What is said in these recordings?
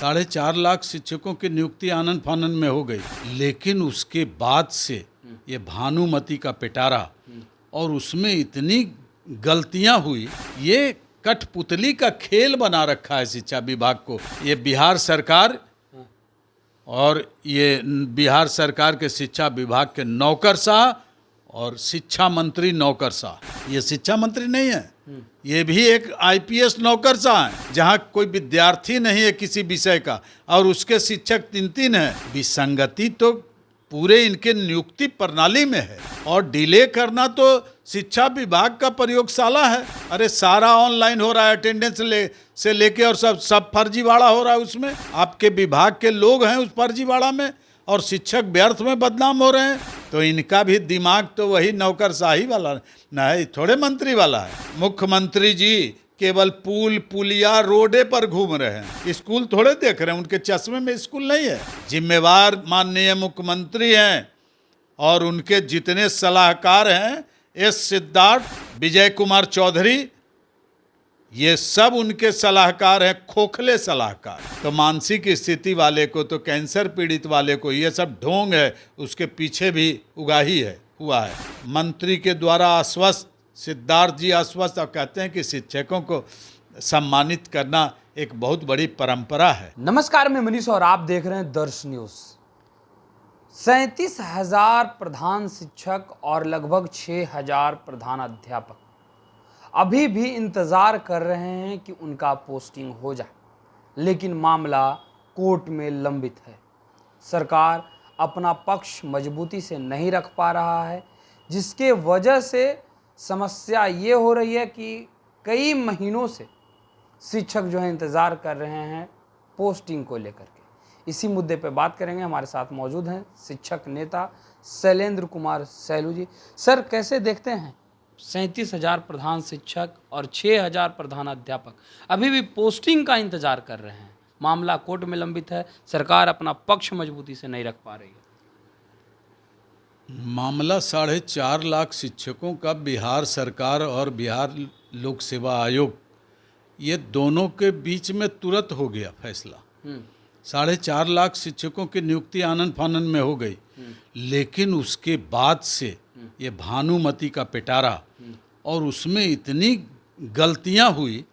4.5 लाख शिक्षकों की नियुक्ति आनन फानन में हो गई, लेकिन उसके बाद से ये भानुमति का पिटारा और उसमें इतनी गलतियां हुई, ये कठपुतली का खेल बना रखा है शिक्षा विभाग को। ये बिहार सरकार और ये बिहार सरकार के शिक्षा विभाग के नौकरशाह और शिक्षा मंत्री नौकरशाह। ये शिक्षा मंत्री नहीं है, ये भी एक आईपीएस नौकरशाह है, जहाँ कोई विद्यार्थी नहीं है किसी विषय का और उसके शिक्षक 3-3 हैं। विसंगति तो पूरे इनके नियुक्ति प्रणाली में है और डिले करना तो शिक्षा विभाग का प्रयोगशाला है। अरे सारा ऑनलाइन हो रहा है, अटेंडेंस से लेके और सब फर्जीवाड़ा हो रहा है उसमें। आपके विभाग के लोग हैं उस फर्जीवाड़ा में और शिक्षक व्यर्थ में बदनाम हो रहे हैं। तो इनका भी दिमाग तो वही नौकरशाही वाला नहीं, थोड़े मंत्री वाला है। मुख्यमंत्री जी केवल पुल पुलिया रोडे पर घूम रहे हैं, स्कूल थोड़े देख रहे हैं, उनके चश्मे में स्कूल नहीं है। जिम्मेवार माननीय मुख्यमंत्री हैं और उनके जितने सलाहकार हैं, एस सिद्धार्थ, विजय कुमार चौधरी, ये सब उनके सलाहकार हैं, खोखले सलाहकार। तो मानसिक स्थिति वाले को, तो कैंसर पीड़ित वाले को ये सब ढोंग है, उसके पीछे भी उगाही है हुआ है। मंत्री के द्वारा आश्वस्त, सिद्धार्थ जी आश्वस्त, और कहते हैं कि शिक्षकों को सम्मानित करना एक बहुत बड़ी परंपरा है। नमस्कार, मैं मनीष और आप देख रहे हैं दर्श न्यूज। 37,000 प्रधान शिक्षक और लगभग 6,000 प्रधानाध्यापक अभी भी इंतजार कर रहे हैं कि उनका पोस्टिंग हो जाए, लेकिन मामला कोर्ट में लंबित है। सरकार अपना पक्ष मजबूती से नहीं रख पा रहा है, जिसके वजह से समस्या ये हो रही है कि कई महीनों से शिक्षक जो है इंतज़ार कर रहे हैं पोस्टिंग को लेकर के। इसी मुद्दे पे बात करेंगे। हमारे साथ मौजूद हैं शिक्षक नेता शैलेंद्र कुमार सैलू जी। सर, कैसे देखते हैं 37,000 प्रधान शिक्षक और 6,000 प्रधानाध्यापक अभी भी पोस्टिंग का इंतजार कर रहे हैं, मामला कोर्ट में लंबित है, सरकार अपना पक्ष मजबूती से नहीं रख पा रही है। मामला 4.5 लाख शिक्षकों का बिहार सरकार और बिहार लोक सेवा आयोग, ये दोनों के बीच में तुरंत हो गया फैसला। 4.5 लाख शिक्षकों की नियुक्ति आनन फानन में हो गई, लेकिन उसके बाद से ये भानुमति का पिटारा और उसमें इतनी गलतियां हुई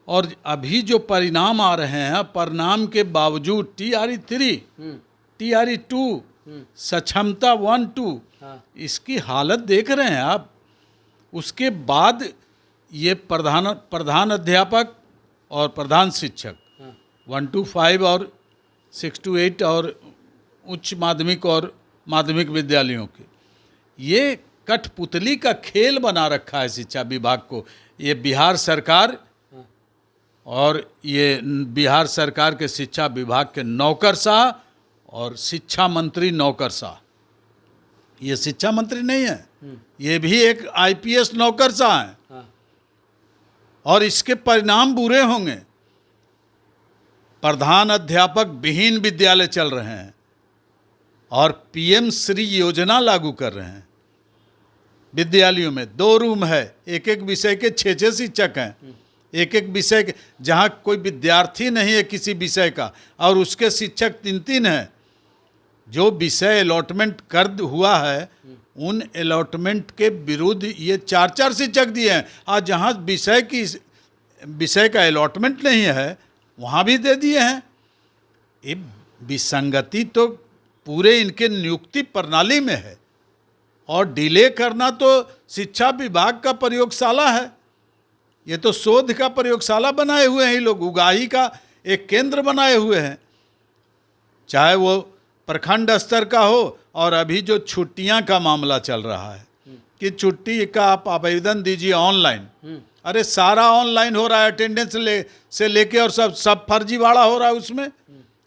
और अभी जो परिणाम आ रहे हैं, परिणाम के बावजूद TRE 3, TRE 2, सक्षमता 1-2, इसकी हालत देख रहे हैं आप। उसके बाद ये प्रधान अध्यापक और प्रधान शिक्षक 1 to 5 और 6 to 8 और उच्च माध्यमिक और माध्यमिक विद्यालयों के, ये कठपुतली का खेल बना रखा है शिक्षा विभाग को। ये बिहार सरकार और ये बिहार सरकार के शिक्षा विभाग के नौकरशाह और शिक्षा मंत्री नौकरशाह। ये शिक्षा मंत्री नहीं है, ये भी एक आईपीएस नौकरशाह है और इसके परिणाम बुरे होंगे। प्रधान अध्यापक विहीन विद्यालय चल रहे हैं और PM श्री योजना लागू कर रहे हैं। विद्यालयों में 2 रूम है, एक एक विषय के 6-6 शिक्षक हैं, एक एक विषय के, जहाँ कोई विद्यार्थी नहीं है किसी विषय का और उसके शिक्षक 3-3 हैं। जो विषय अलॉटमेंट कर हुआ है, उन अलॉटमेंट के विरुद्ध ये 4-4 शिक्षक दिए हैं। आज जहाँ विषय का अलॉटमेंट नहीं है, वहाँ भी दे दिए हैं। ये विसंगति तो पूरे इनके नियुक्ति प्रणाली में है और डिले करना तो शिक्षा विभाग का प्रयोगशाला है। ये तो शोध का प्रयोगशाला बनाए हुए हैं ये लोग, उगाही का एक केंद्र बनाए हुए हैं। चाहे वो प्रखंड स्तर का हो और अभी जो छुट्टियां का मामला चल रहा है कि छुट्टी का आप आवेदन दीजिए ऑनलाइन। अरे सारा ऑनलाइन हो रहा है, अटेंडेंस से लेके और सब फर्जीवाड़ा हो रहा है उसमें।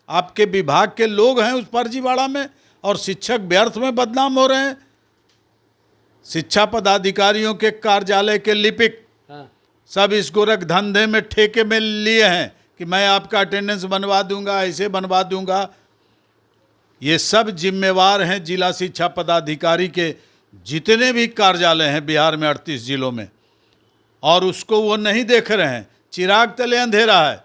आपके विभाग के लोग हैं उस फर्जीवाड़ा में और शिक्षक व्यर्थ में बदनाम हो रहे हैं। शिक्षा पदाधिकारियों के कार्यालय के लिपिक सब इस गोरख धंधे में ठेके में लिए हैं कि मैं आपका अटेंडेंस बनवा दूंगा, ऐसे बनवा दूंगा। ये सब जिम्मेवार हैं जिला शिक्षा पदाधिकारी के जितने भी कार्यालय हैं बिहार में 38 जिलों में, और उसको वो नहीं देख रहे हैं। चिराग तले अंधेरा है।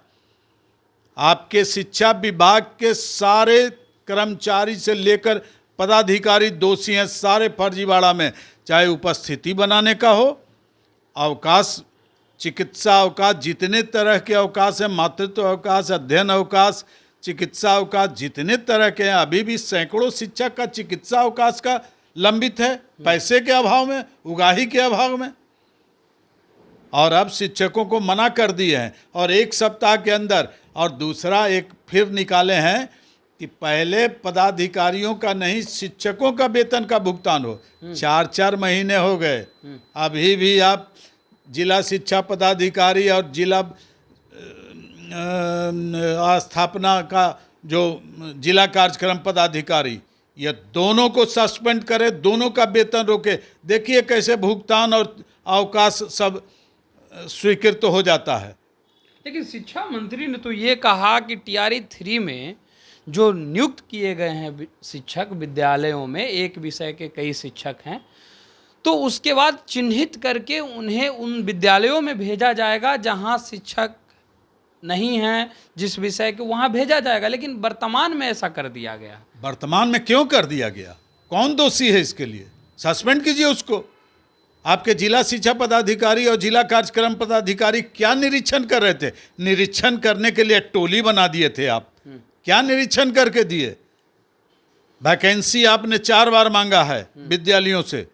आपके शिक्षा विभाग के सारे कर्मचारी से लेकर पदाधिकारी दोषी हैं सारे फर्जीवाड़ा में, चाहे उपस्थिति बनाने का हो, अवकाश, चिकित्सा अवकाश, जितने तरह के अवकाश हैं, मातृत्व अवकाश, अध्ययन अवकाश, चिकित्सा अवकाश, जितने तरह के हैं, अभी भी सैकड़ों शिक्षक का चिकित्सा अवकाश का लंबित है, पैसे के अभाव में, उगाही के अभाव में। और अब शिक्षकों को मना कर दिए हैं और 1 सप्ताह के अंदर, और दूसरा एक फिर निकाले हैं कि पहले पदाधिकारियों का नहीं शिक्षकों का वेतन का भुगतान हो। 4-4 महीने हो गए, अभी भी आप जिला शिक्षा पदाधिकारी और जिला स्थापना का जो जिला कार्यक्रम पदाधिकारी, ये दोनों को सस्पेंड करे, दोनों का वेतन रोके। देखिए कैसे भुगतान और अवकाश सब स्वीकृत हो जाता है। लेकिन शिक्षा मंत्री ने तो ये कहा कि TRE 3 में जो नियुक्त किए गए हैं शिक्षक विद्यालयों में, एक विषय के कई शिक्षक हैं, तो उसके बाद चिन्हित करके उन्हें उन विद्यालयों में भेजा जाएगा जहां शिक्षक नहीं हैं, जिस विषय के वहां भेजा जाएगा। लेकिन वर्तमान में ऐसा कर दिया गया। वर्तमान में क्यों कर दिया गया? कौन दोषी है इसके लिए? सस्पेंड कीजिए उसको। आपके जिला शिक्षा पदाधिकारी और जिला कार्यक्रम पदाधिकारी क्या निरीक्षण कर रहे थे? निरीक्षण करने के लिए टोली बना दिए थे आप। क्या निरीक्षण करके दिए? वैकेंसी आपने 4 बार मांगा है विद्यालयों से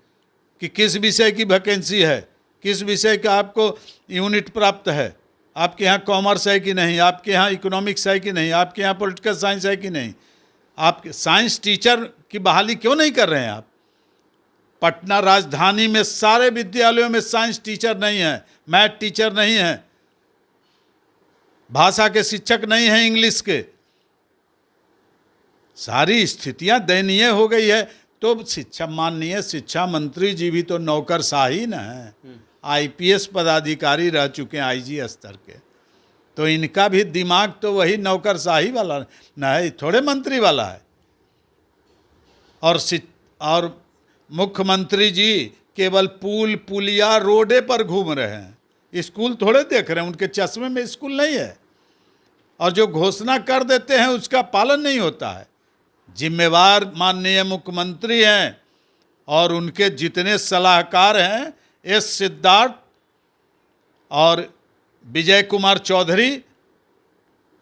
कि किस विषय की वैकेंसी है, किस विषय का आपको यूनिट प्राप्त है, आपके यहाँ कॉमर्स है कि नहीं, आपके यहाँ इकोनॉमिक्स है कि नहीं, आपके यहाँ पॉलिटिकल साइंस है कि नहीं। आपके साइंस टीचर की बहाली क्यों नहीं कर रहे हैं आप? पटना राजधानी में सारे विद्यालयों में साइंस टीचर नहीं है, मैथ टीचर नहीं है, भाषा के शिक्षक नहीं हैं, इंग्लिश के। सारी स्थितियां दयनीय हो गई है। तो माननीय शिक्षा मंत्री जी भी तो नौकरशाही न है, IPS पदाधिकारी रह चुके हैं IG स्तर के, तो इनका भी दिमाग तो वही नौकरशाही वाला न है, थोड़े मंत्री वाला है। और मुख्यमंत्री जी केवल पुल पुलिया रोडे पर घूम रहे हैं, स्कूल थोड़े देख रहे हैं, उनके चश्मे में स्कूल नहीं है। और जो घोषणा कर देते हैं उसका पालन नहीं होता है। जिम्मेवार माननीय मुख्यमंत्री हैं और उनके जितने सलाहकार हैं, S सिद्धार्थ और विजय कुमार चौधरी,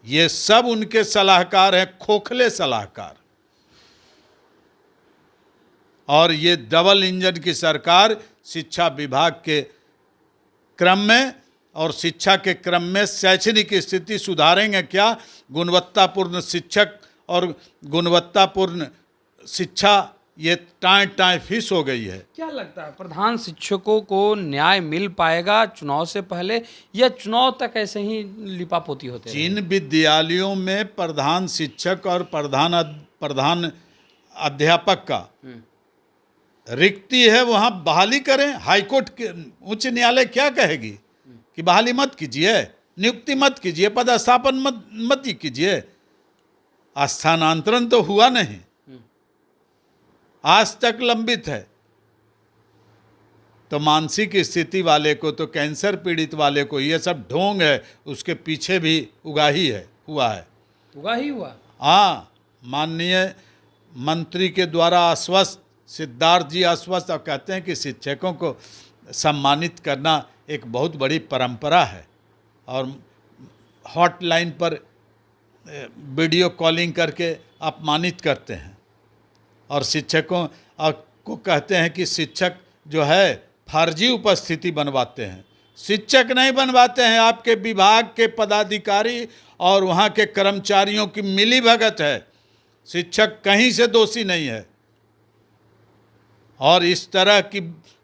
ये सब उनके सलाहकार हैं, खोखले सलाहकार। और ये डबल इंजन की सरकार शिक्षा विभाग के क्रम में और शिक्षा के क्रम में शैक्षणिक स्थिति सुधारेंगे क्या? गुणवत्तापूर्ण शिक्षक और गुणवत्तापूर्ण शिक्षा ये टाएं फिस हो गई है। क्या लगता है प्रधान शिक्षकों को न्याय मिल पाएगा चुनाव से पहले, या चुनाव तक ऐसे ही लिपापोती होते हैं? जिन विद्यालयों में प्रधान शिक्षक और प्रधान अध्यापक का रिक्ति है वहां बहाली करें। हाईकोर्ट के उच्च न्यायालय क्या कहेगी कि बहाली मत कीजिए, नियुक्ति मत कीजिए, पदस्थापन मत कीजिए। स्थानांतरण तो हुआ नहीं, आज तक लंबित है। तो मानसिक स्थिति वाले को, तो कैंसर पीड़ित वाले को, ये सब ढोंग है, उसके पीछे भी उगाही है, हुआ है, उगाही हुआ। हाँ, माननीय मंत्री के द्वारा आश्वस्त, सिद्धार्थ जी आश्वस्त, और कहते हैं कि शिक्षकों को सम्मानित करना एक बहुत बड़ी परंपरा है। और हॉटलाइन पर वीडियो कॉलिंग करके अपमानित करते हैं और शिक्षकों को कहते हैं कि शिक्षक जो है फर्जी उपस्थिति बनवाते हैं। शिक्षक नहीं बनवाते हैं, आपके विभाग के पदाधिकारी और वहाँ के कर्मचारियों की मिलीभगत है। शिक्षक कहीं से दोषी नहीं है। और इस तरह की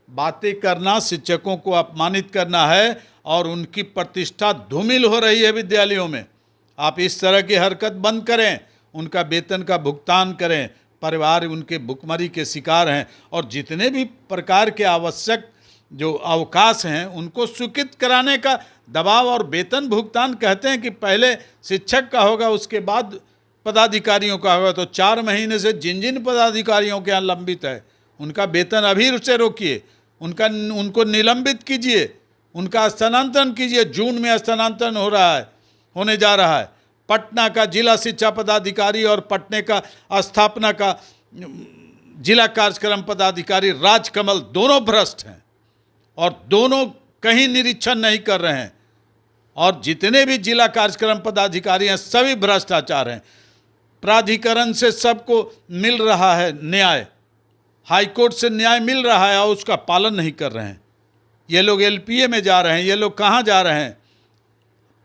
बातें करना शिक्षकों को अपमानित करना है और उनकी प्रतिष्ठा धूमिल हो रही है विद्यालयों में। आप इस तरह की हरकत बंद करें, उनका वेतन का भुगतान करें। परिवार उनके भुखमरी के शिकार हैं और जितने भी प्रकार के आवश्यक जो अवकाश हैं उनको स्वीकृत कराने का दबाव और वेतन भुगतान कहते हैं कि पहले शिक्षक का होगा, उसके बाद पदाधिकारियों का होगा। तो 4 महीने से जिन जिन पदाधिकारियों के यहाँ लंबित है उनका वेतन अभी से रोकिए, उनको निलंबित कीजिए, उनका स्थानांतरण कीजिए। जून में स्थानांतरण होने जा रहा है। पटना का जिला शिक्षा पदाधिकारी और पटने का स्थापना का जिला कार्यक्रम पदाधिकारी राजकमल दोनों भ्रष्ट हैं और दोनों कहीं निरीक्षण नहीं कर रहे हैं। और जितने भी जिला कार्यक्रम पदाधिकारी हैं सभी भ्रष्टाचार हैं। प्राधिकरण से सबको मिल रहा है न्याय, हाईकोर्ट से न्याय मिल रहा है और उसका पालन नहीं कर रहे हैं। ये लोग एलपीए में जा रहे हैं, ये लोग कहाँ जा रहे हैं?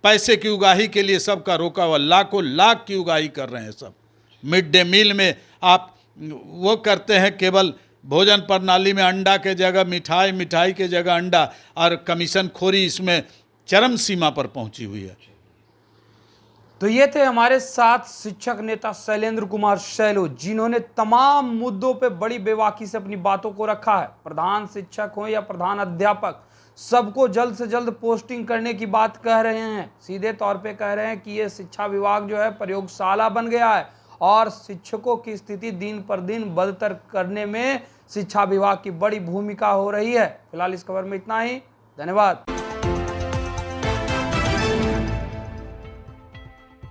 पैसे की उगाही के लिए सबका रोका हुआ, लाखों लाख की उगाही कर रहे हैं सब। मिड डे मील में आप वो करते हैं, केवल भोजन प्रणाली में अंडा के जगह मिठाई, मिठाई के जगह अंडा, और कमीशन खोरी इसमें चरम सीमा पर पहुंची हुई है। तो ये थे हमारे साथ शिक्षक नेता शैलेंद्र कुमार शैलो, जिन्होंने तमाम मुद्दों पे बड़ी बेबाकी से अपनी बातों को रखा है। प्रधान शिक्षक हो या प्रधान अध्यापक, सबको जल्द से जल्द पोस्टिंग करने की बात कह रहे हैं। सीधे तौर पे कह रहे हैं कि ये शिक्षा विभाग जो है प्रयोगशाला बन गया है और शिक्षकों की स्थिति दिन पर दिन बदतर करने में शिक्षा विभाग की बड़ी भूमिका हो रही है। फिलहाल इस खबर में इतना ही। धन्यवाद।